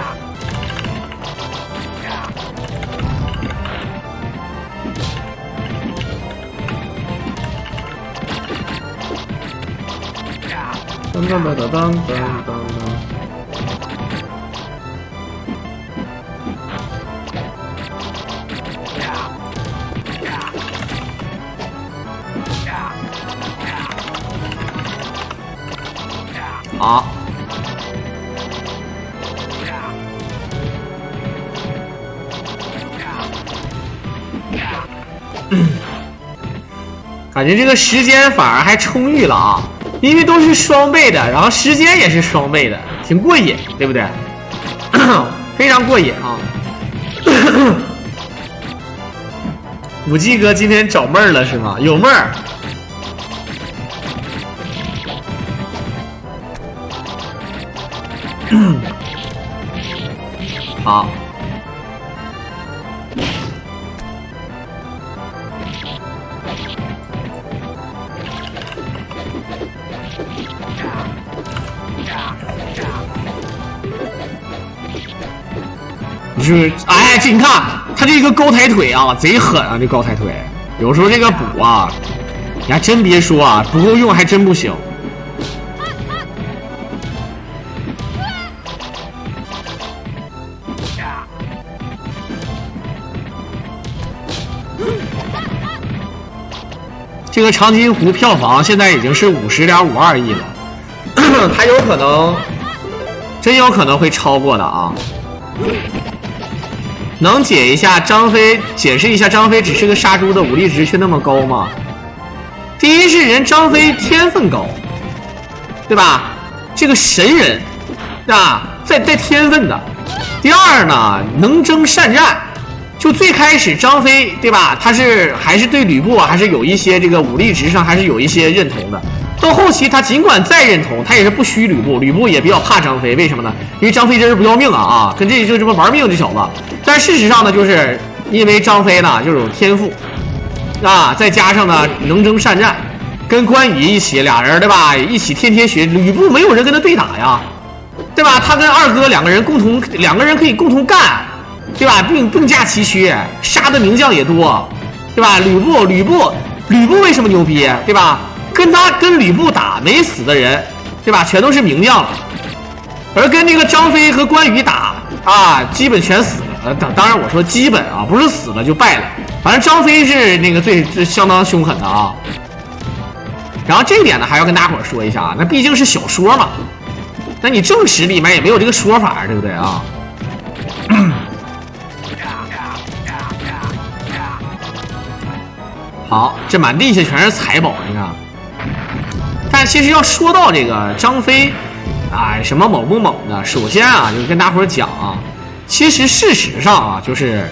当当当当当当。好。感觉这个时间反而还充裕了啊，因为都是双倍的，然后时间也是双倍的，挺过瘾，对不对？非常过瘾啊！5G 哥今天找妹儿了是吗？有妹儿。好。就是哎，这你看他这个高抬腿啊，贼狠啊！这高抬腿，有时候这个补啊，你还真别说啊，不够用还真不行。这个长津湖票房现在已经是50.52亿了，他有可能，真有可能会超过的啊！能解释一下张飞只是个杀猪的武力值却那么高吗？第一是人张飞天分高，对吧？这个神人啊，在天分的。第二呢，能征善战。就最开始张飞对吧，他还是对吕布还是有一些这个武力值上还是有一些认同的。到后期他尽管再认同，他也是不虚吕布，吕布也比较怕张飞，为什么呢？因为张飞真是不要命啊，跟这就这么玩命这小子。但事实上呢，就是因为张飞呢就有天赋啊，再加上呢能征善战，跟关羽一起俩人对吧，一起天天学，吕布没有人跟他对打呀，对吧？他跟二哥两个人可以共同干。对吧？并驾齐驱，杀的名将也多，对吧？吕布为什么牛逼？对吧？跟吕布打没死的人，对吧？全都是名将了，而跟这个张飞和关羽打啊，基本全死了，当然我说基本啊，不是死了就败了。反正张飞是那个最相当凶狠的啊。然后这一点呢，还要跟大伙儿说一下啊，那毕竟是小说嘛，那你正史里面也没有这个说法，对不对啊？好，这满地下全是财宝，你看。但其实要说到这个张飞，啊，什么猛不猛的？首先啊，就跟大伙儿讲啊，其实事实上啊，就是，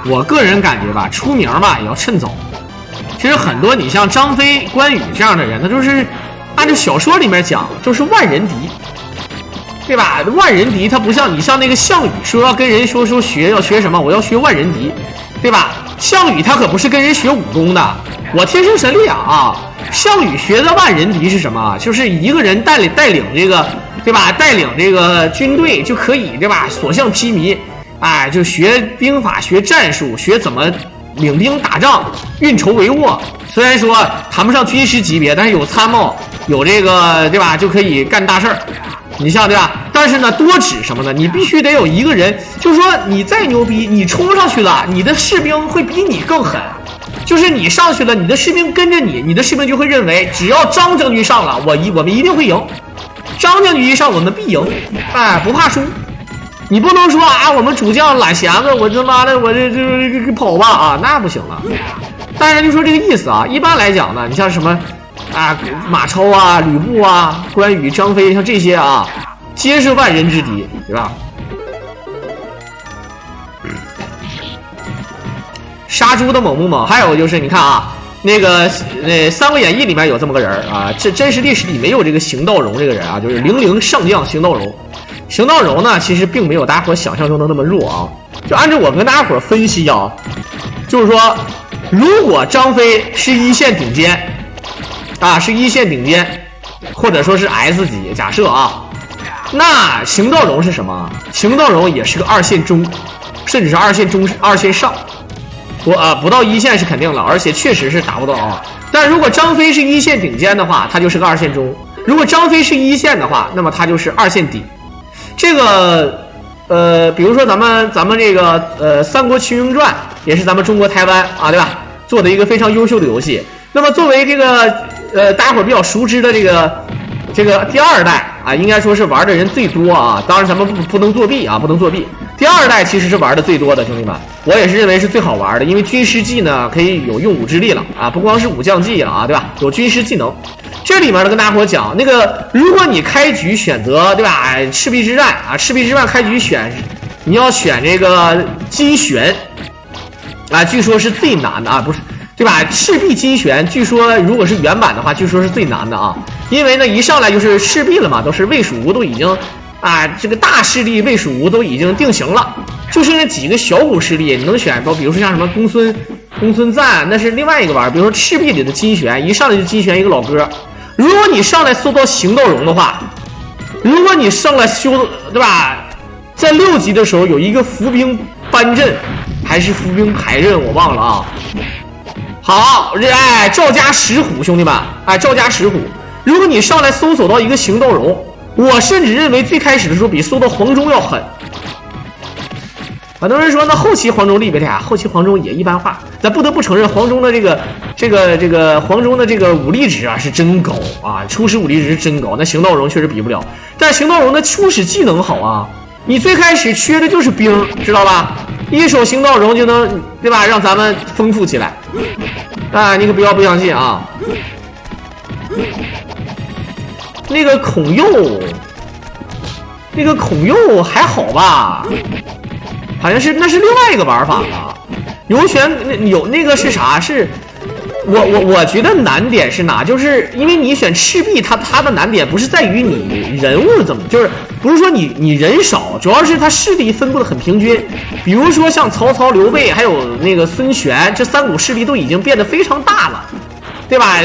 我个人感觉吧，出名吧也要趁早。其实很多你像张飞、关羽这样的人，他就是按照小说里面讲，就是万人敌，对吧？万人敌，他不像你像那个项羽说要跟人说学要学什么，我要学万人敌，对吧？项羽他可不是跟人学武功的，我天生神力啊！项羽学的万人敌是什么？就是一个人带领这个，对吧？带领这个军队就可以，对吧？所向披靡，哎，就学兵法、学战术、学怎么领兵打仗、运筹帷幄。虽然说谈不上军师级别，但是有参谋，有这个，对吧？就可以干大事儿。你像对吧？但是呢，多指什么呢？你必须得有一个人，就是说你再牛逼，你冲上去了，你的士兵会比你更狠。就是你上去了，你的士兵跟着你，你的士兵就会认为，只要张将军上了，我们一定会赢。张将军一上，我们必赢，哎，不怕输。你不能说啊，我们主将揽弦子，我他妈的我这跑吧啊，那不行了。当然就说这个意思啊。一般来讲呢，你像什么啊，马超啊、吕布啊、关羽、张飞，像这些啊，皆是万人之敌，对吧？杀猪的猛不猛？还有就是你看啊，那个《三国演义》里面有这么个人啊，这真实历史里没有这个邢道荣这个人啊，就是00上将邢道荣。邢道荣呢，其实并没有大家伙想象中的那么弱啊。就按照我跟大家伙分析啊，就是说，如果张飞是一线顶尖啊，是一线顶尖，或者说是 S 级，假设啊，那邢道荣是什么？邢道荣也是个2线中，甚至是2线中、2线上。不到1线是肯定了，而且确实是达不到啊。但如果张飞是1线顶尖的话，他就是个2线中；如果张飞是1线的话，那么他就是2线底。这个比如说咱们这个《三国群英传》也是咱们中国台湾啊，对吧？做的一个非常优秀的游戏。那么作为这个大家伙比较熟知的这个第2代啊，应该说是玩的人最多啊。当然咱们不能作弊啊，不能作弊。第2代其实是玩的最多的，兄弟们，我也是认为是最好玩的，因为军师技呢可以有用武之地了啊，不光是武将技了啊，对吧？有军师技能。这里面呢跟大家伙讲，那个如果你开局选择，对吧？赤壁之战啊，赤壁之战开局你要选这个金旋啊，据说是最难的啊，不是。对吧？赤壁金旋，据说如果是原版的话，据说是最难的啊，因为呢一上来就是赤壁了嘛，都是魏蜀吴都已经啊，这个大势力魏蜀吴都已经定型了，就是那几个小股势力你能选到，比如说像什么公孙瓒，那是另外一个玩意儿。比如说赤壁里的金旋，一上来就金旋一个老哥。如果你上来搜到邢道荣的话，如果你上来修，对吧？在6级的时候有一个伏兵班阵还是伏兵排阵，我忘了啊。好，赵家石虎，兄弟们，赵家石虎。如果你上来搜索到一个邢道荣，我甚至认为最开始的时候比搜到黄忠要狠。很多人说那后期黄忠厉不厉害？后期黄忠也一般化，咱不得不承认黄忠的这个黄忠的这个武力值啊是真高啊，初始武力值是真高，那邢道荣确实比不了。但邢道荣的初始技能好啊，你最开始缺的就是兵，知道吧？一手邢道荣就能，对吧？让咱们丰富起来。你可不要不相信啊！那个孔佑还好吧？好像是那是另外一个玩法了。有那个是啥？是我觉得难点是哪？就是因为你选赤壁，它的难点不是在于你人物怎么，就是不是说你人少，主要是它势力分布的很平均。比如说像曹操、刘备还有那个孙权，这3股势力都已经变得非常大了，对吧？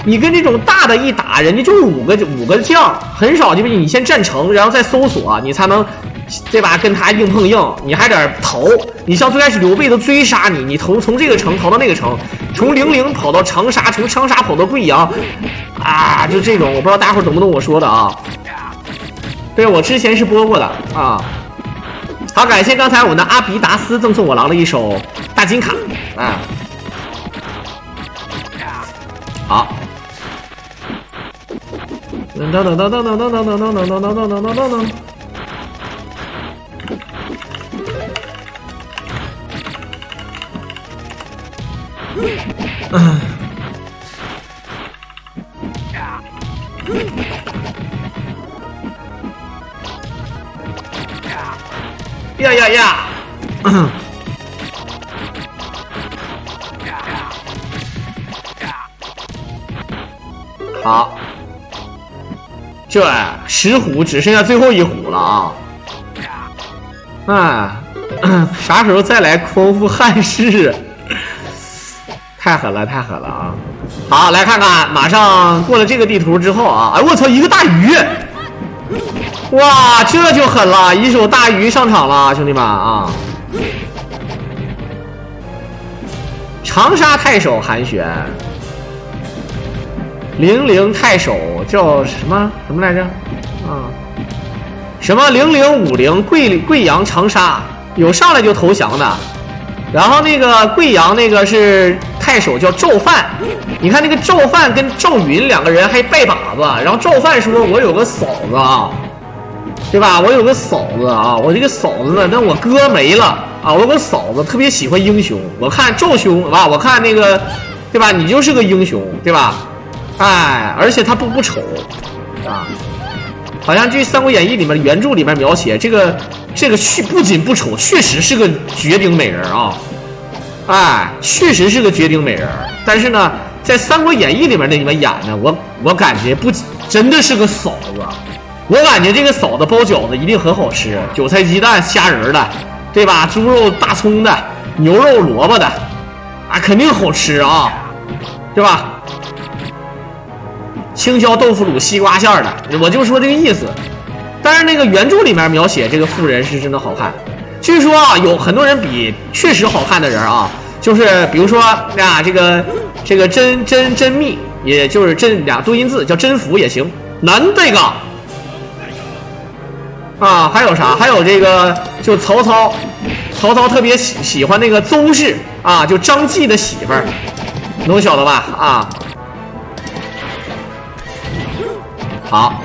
你跟这种大的一打，人家就五个将，很少，就是你先占城，然后再搜索，你才能。对吧？跟他硬碰硬，你还得逃。你像最开始刘备都追杀你，你从这个城逃到那个城，从00跑到长沙，从长沙跑到贵阳，啊，就这种，我不知道大伙懂不懂我说的啊？对，我之前是播过的啊。好，感谢刚才我们的阿比达斯赠送我狼了一手大金卡啊。好。噔噔噔噔噔噔噔噔噔噔噔噔噔噔噔。呀呀呀！好，这10虎只剩下最后1虎了啊！哎，啥时候再来匡扶汉室？太狠了，太狠了啊！好，来看看，马上过了这个地图之后啊，哎，我操，一个大鱼！哇，这就狠了，一手大鱼上场了，兄弟们啊！长沙太守韩玄，00太守叫什么来着？啊，什么0050贵阳长沙，有上来就投降的。然后那个贵阳那个是太守叫赵范，你看那个赵范跟赵云2个人还拜把子，然后赵范说：“我有个嫂子啊。”对吧？我有个嫂子啊，我这个嫂子呢，但我哥没了啊。我有个嫂子特别喜欢英雄，我看赵兄啊，我看那个，对吧？你就是个英雄，对吧？哎，而且他不丑啊，好像这《三国演义》里面原著里面描写这个不仅不丑，确实是个绝顶美人啊！哎，确实是个绝顶美人。但是呢，在《三国演义》里面那里面演的，我感觉真的是个嫂子。我感觉这个嫂子包饺子一定很好吃，韭菜鸡蛋虾仁的，对吧？猪肉大葱的，牛肉萝卜的，啊，肯定好吃啊，对吧？青椒豆腐乳西瓜馅的，我就说这个意思。但是那个原著里面描写这个妇人是真的好看，据说啊，有很多人比确实好看的人啊，就是比如说啊，这个真蜜，也就是真俩多音字叫真福也行，男这个。啊，还有啥？还有这个，就曹操特别喜欢那个邹氏啊，就张继的媳妇儿，能晓得吧？啊，好，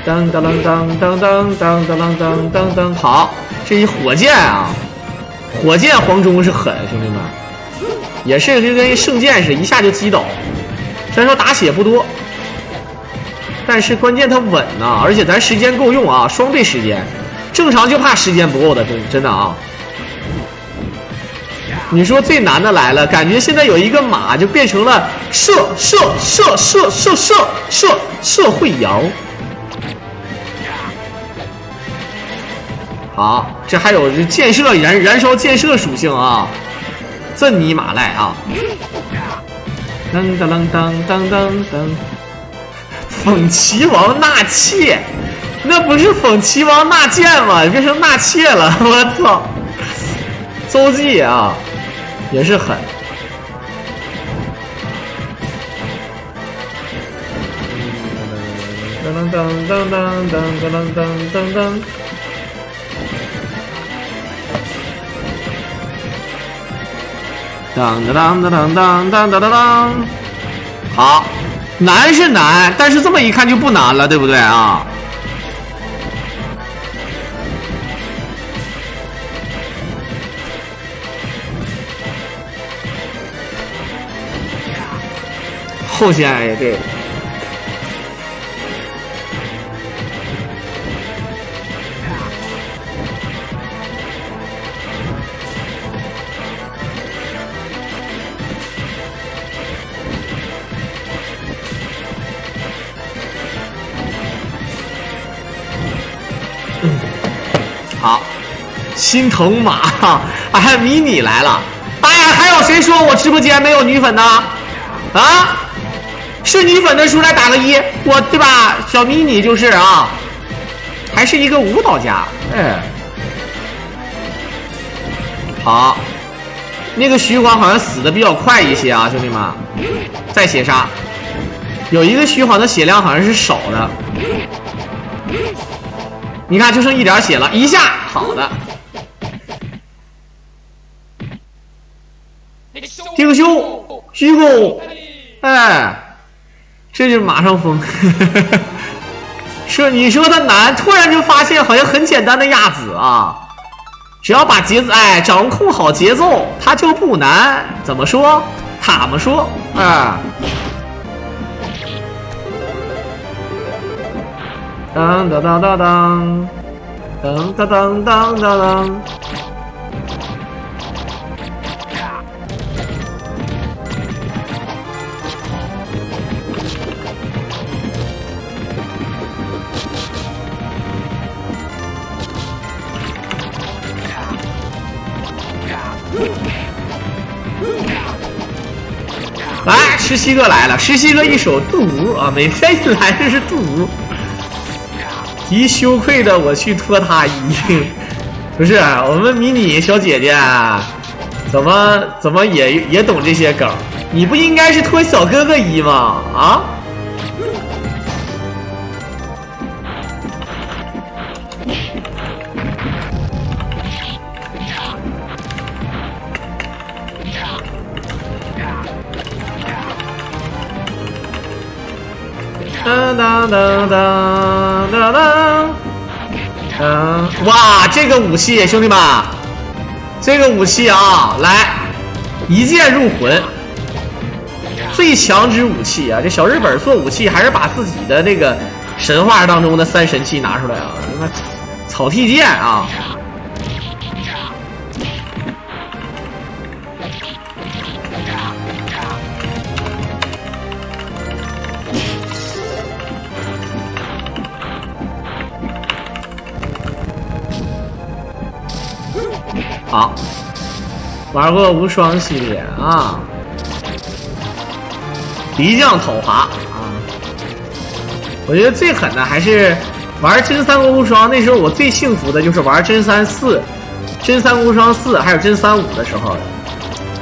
当当当当当当当当当当当，好，这一火箭啊，火箭黄忠是狠，兄弟们，也是就跟圣剑似的，一下就击倒，虽然说打血不多。但是关键它稳呐，而且咱时间够用啊，双倍时间，正常就怕时间不够的，真的啊。你说最难的来了，感觉现在有一个马就变成了社会摇。好，这还有建设燃烧建设属性啊，赠你马赖啊。当当当当当当当。讽齐王纳妾，那不是讽齐王纳谏吗？变成纳妾了，我操！邹忌啊，也是狠。当当当当当当当当当。当当当当当当当当。好。难是难，但是这么一看就不难了，对不对啊？后线也对。好，心疼马，哎，迷你来了！哎呀，还有谁说我直播间没有女粉呢？啊，是女粉的出来打个1，我对吧？小迷你就是啊，还是一个舞蹈家，哎，好，那个徐晃好像死的比较快一些啊，兄弟们，再血杀，有一个虚晃的血量好像是少的。你看，就剩一点血了，一下好的。定修虚空，哎，这就是马上疯。你说它难，突然就发现好像很简单的亚子啊，只要把掌控好节奏，它就不难。怎么说？他们说啊。当当当当当，当当当当当当。来，十七个来了，十七个一手杜吾啊，没飞来这是杜吾。极羞愧的我去拖他衣，不是我们迷你小姐姐，怎么也懂这些梗？你不应该是拖小哥哥衣吗？啊？当当当当当当！哇，这个武器，兄弟们，这个武器啊，来，一剑入魂，最强之武器啊！这小日本做武器还是把自己的那个神话当中的三神器拿出来啊！他妈草剃剑啊！好，玩过无双系列啊，敌将讨伐啊。我觉得最狠的还是玩真三国无双，那时候我最幸福的就是玩真三4、真三国无双4还有真35的时候，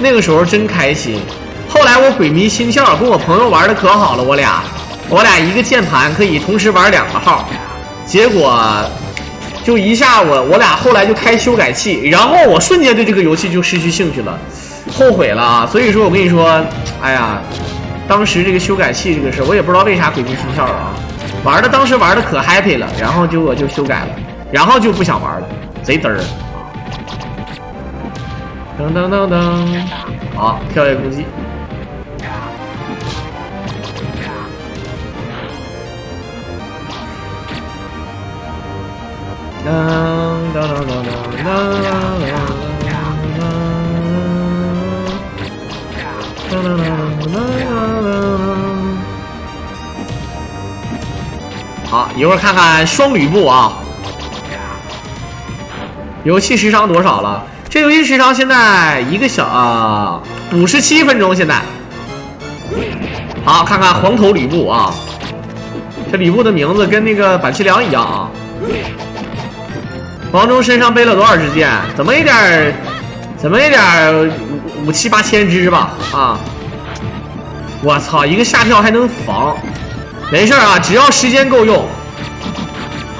那个时候真开心。后来我鬼迷心窍，跟我朋友玩的可好了，我俩一个键盘可以同时玩2个号，结果。就一下我俩后来就开修改器，然后我瞬间对这个游戏就失去兴趣了，后悔了啊！所以说我跟你说，哎呀，当时这个修改器这个事，我也不知道为啥鬼迷心窍啊，当时玩的可 happy 了，然后我就修改了，然后就不想玩了，贼嘚儿。噔噔噔噔，好，跳跃攻击。当当当当当好，一会儿看看双吕布啊，游戏时长多少了？这游戏时长现在57分钟，现在。好，看看黄头吕布啊，这吕布的名字跟那个板崎良一样啊。黄忠身上背了多少支箭？怎么一点5、7、8千支吧？啊！我操，一个下跳还能防，没事啊，只要时间够用。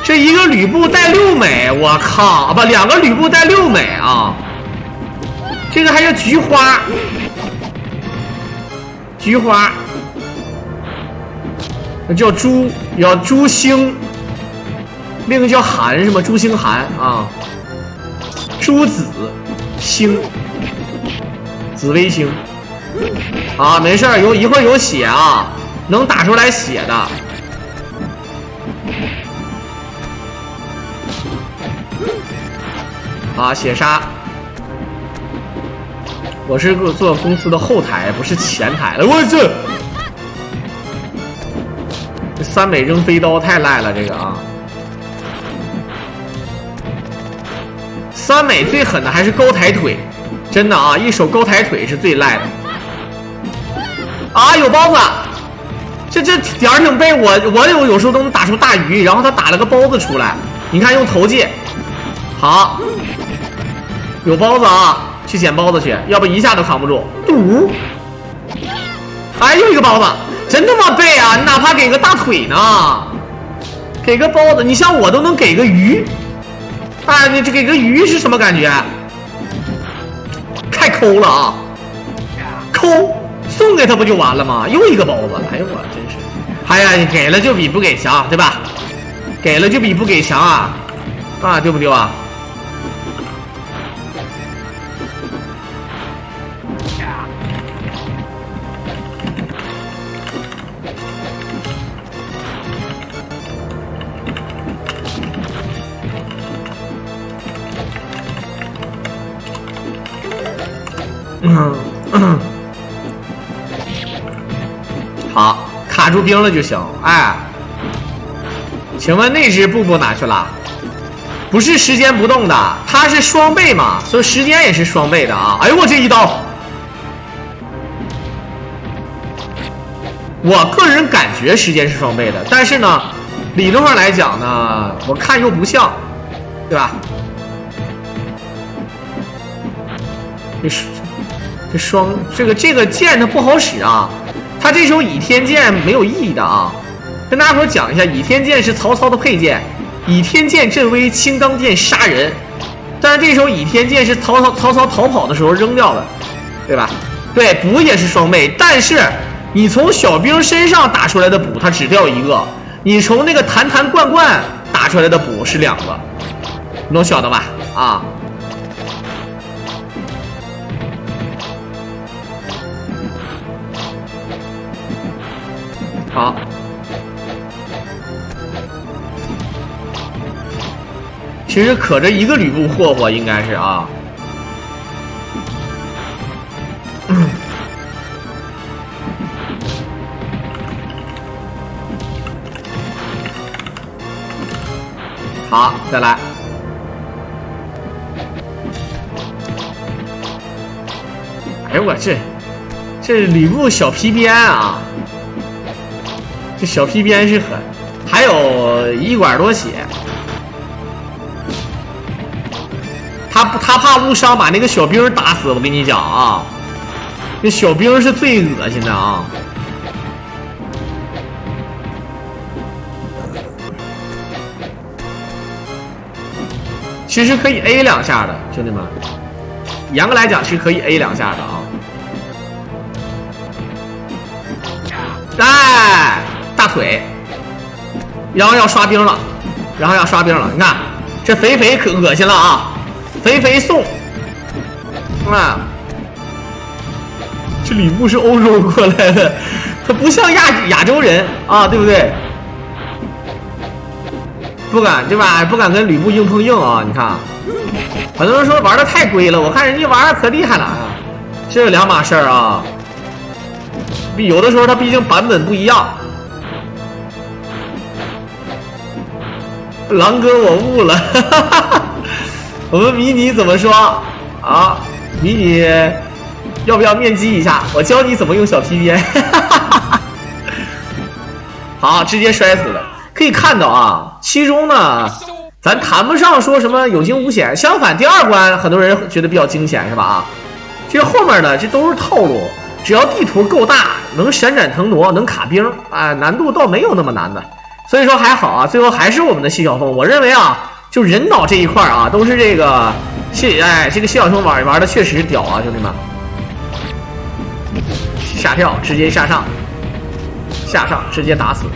这一个吕布带6美，我靠！不，2个吕布带6美啊！这个还是菊花，那叫朱星。另一个叫韩是吗？朱星韩啊，朱子星，紫微星啊，没事儿，一会儿有血啊，能打出来血的。啊，血杀！我是做公司的后台，不是前台了。我这3美扔飞刀太赖了，这个啊。3美最狠的还是高抬腿，真的啊，一手高抬腿是最赖的。啊，有包子，这点儿挺背，我有时候都能打出大鱼，然后他打了个包子出来，你看用头戒，好，有包子啊，去捡包子去，要不一下都扛不住。嘟，哎，又一个包子，真他妈背啊！你哪怕给个大腿呢，给个包子，你像我都能给个鱼，啊，你这给个鱼是什么感觉？太抠了啊！抠，送给他不就完了吗？又一个包子，哎呦我真是，哎呀，你给了就比不给强，对吧？给了就比不给强啊，啊，对不对啊？好，卡住兵了就行。哎，请问那只布布哪去了？不是时间不动的，它是双倍嘛，所以时间也是双倍的啊！哎呦我这一刀，我个人感觉时间是双倍的，但是呢，理论上来讲呢，我看又不像，对吧？这个剑它不好使啊，它这手倚天剑没有意义的啊。跟大家伙讲一下，倚天剑是曹操的配件，倚天剑震威，青钢剑杀人。但是这手倚天剑是曹操逃跑的时候扔掉的，对吧？对，补也是双倍，但是你从小兵身上打出来的补它只掉一个，你从那个坛罐打出来的补是2个，你能晓得吧？啊。好，其实可着一个吕布霍霍应该是啊，好，再来，哎呦我这吕布小皮鞭啊！这小皮鞭是狠，还有1管多血，他怕误伤把那个小兵打死。我跟你讲啊，这小兵是最恶心的啊。其实可以 A 2下的，兄弟们，严格来讲是可以 A 2下的啊。哎。大腿，然后要刷兵了，你看这肥可恶心了啊！肥送啊！这吕布是欧洲过来的，他不像亚洲人啊，对不对？不敢对吧？不敢跟吕布硬碰硬啊！你看，很多人说玩的太龟了，我看人家玩的可厉害了啊！这2码事儿啊！有的时候他毕竟版本不一样。狼哥，我悟了，我们迷你怎么说啊？迷你要不要面基一下？我教你怎么用小皮鞭。好，直接摔死了。可以看到啊，其中呢，咱谈不上说什么有惊无险，相反，第2关很多人觉得比较惊险，是吧？啊，这后面的这都是套路，只要地图够大，能闪展腾挪，能卡兵啊，难度倒没有那么难的。所以说还好啊，最后还是我们的谢晓峰。我认为啊，就人脑这一块啊，都是这个这个谢晓峰玩的确实屌啊，兄弟们。下跳直接下上直接打死。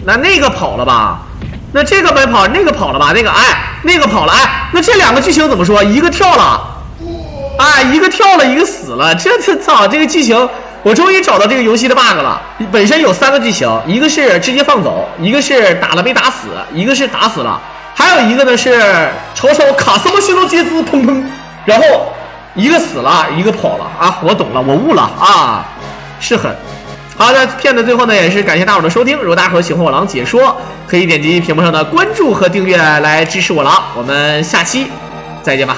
那个跑了吧？那这个没跑，那个跑了吧？那个跑了，那这2个剧情怎么说？一个跳了，一个跳了，一个死了。这操，这个剧情。我终于找到这个游戏的 bug 了，本身有3个剧情，一个是直接放走，一个是打了没打死，一个是打死了，还有一个呢是曹操卡什么心都皆知，砰砰，然后一个死了，一个跑了啊！我懂了，我悟了啊，是狠。好的，片子最后呢也是感谢大伙的收听，如果大伙喜欢我狼解说，可以点击屏幕上的关注和订阅来支持我狼，我们下期再见吧。